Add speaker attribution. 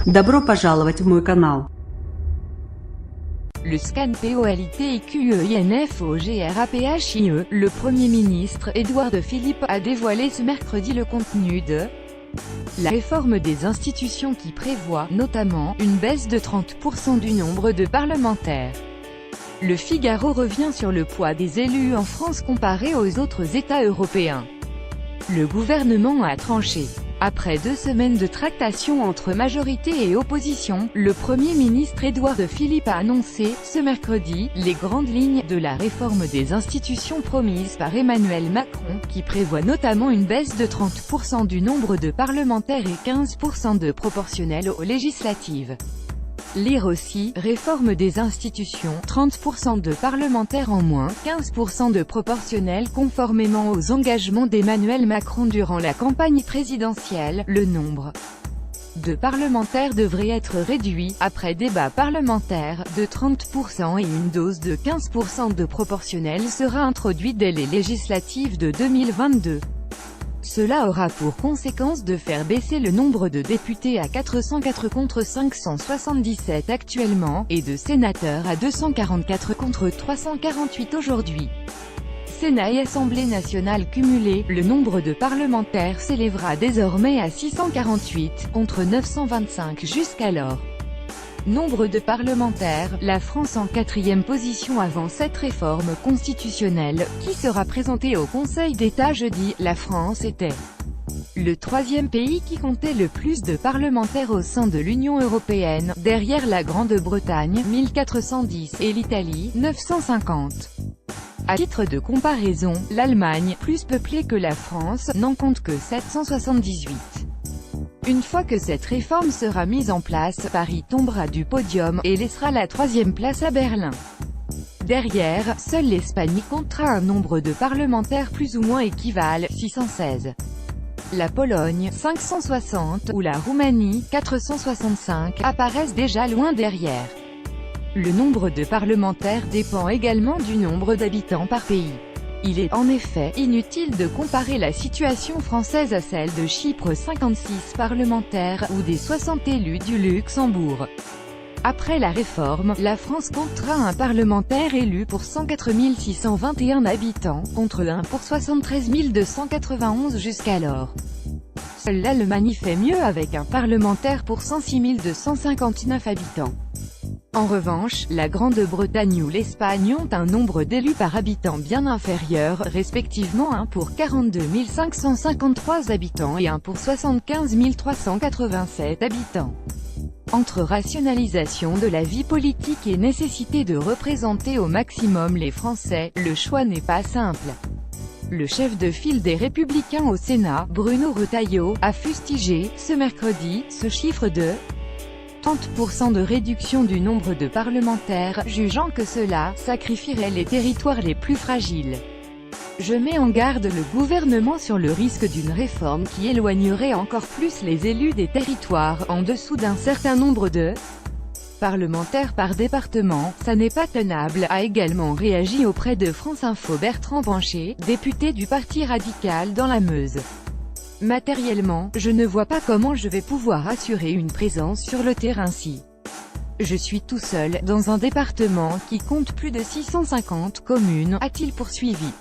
Speaker 1: Добро пожаловать в мой канал.
Speaker 2: Le scan POLITIQEINFOGRAPHIE, le Premier ministre Édouard Philippe a dévoilé ce mercredi le contenu de la réforme des institutions qui prévoit, notamment, une baisse de 30% du nombre de parlementaires. Le Figaro revient sur le poids des élus en France comparé aux autres États européens. Le gouvernement a tranché. Après 2 semaines de tractation entre majorité et opposition, le Premier ministre Édouard Philippe a annoncé, ce mercredi, les grandes lignes de la réforme des institutions promise par Emmanuel Macron, qui prévoit notamment une baisse de 30% du nombre de parlementaires et 15% de proportionnels aux législatives. Lire aussi, réforme des institutions, 30% de parlementaires en moins, 15% de proportionnels conformément aux engagements d'Emmanuel Macron durant la campagne présidentielle, le nombre de parlementaires devrait être réduit, après débat parlementaire, de 30% et une dose de 15% de proportionnels sera introduite dès les législatives de 2022. Cela aura pour conséquence de faire baisser le nombre de députés à 404 contre 577 actuellement, et de sénateurs à 244 contre 348 aujourd'hui. Sénat et Assemblée nationale cumulés, le nombre de parlementaires s'élèvera désormais à 648, contre 925 jusqu'alors. Nombre de parlementaires, la France en 4e position avant cette réforme constitutionnelle, qui sera présentée au Conseil d'État jeudi. La France était le 3e pays qui comptait le plus de parlementaires au sein de l'Union européenne, derrière la Grande-Bretagne, 1410, et l'Italie, 950. À titre de comparaison, l'Allemagne, plus peuplée que la France, n'en compte que 778. Une fois que cette réforme sera mise en place, Paris tombera du podium, et laissera la 3e place à Berlin. Derrière, seule l'Espagne comptera un nombre de parlementaires plus ou moins équivalent, 616. La Pologne, 560, ou la Roumanie, 465, apparaissent déjà loin derrière. Le nombre de parlementaires dépend également du nombre d'habitants par pays. Il est, en effet, inutile de comparer la situation française à celle de Chypre 56 parlementaires, ou des 60 élus du Luxembourg. Après la réforme, la France comptera un parlementaire élu pour 104 621 habitants, contre 1 pour 73 291 jusqu'alors. Seule l'Allemagne fait mieux avec un parlementaire pour 106 259 habitants. En revanche, la Grande-Bretagne ou l'Espagne ont un nombre d'élus par habitant bien inférieur, respectivement 1 pour 42 553 habitants et 1 pour 75 387 habitants. Entre rationalisation de la vie politique et nécessité de représenter au maximum les Français, le choix n'est pas simple. Le chef de file des Républicains au Sénat, Bruno Retailleau, a fustigé, ce mercredi, ce chiffre de 30% de réduction du nombre de parlementaires, jugeant que cela sacrifierait les territoires les plus fragiles. Je mets en garde le gouvernement sur le risque d'une réforme qui éloignerait encore plus les élus des territoires en dessous d'un certain nombre de parlementaires par département, ça n'est pas tenable, a également réagi auprès de France Info Bertrand Pancher, député du Parti radical dans la Meuse. Matériellement, je ne vois pas comment je vais pouvoir assurer une présence sur le terrain si je suis tout seul, dans un département qui compte plus de 650 communes, a-t-il poursuivi.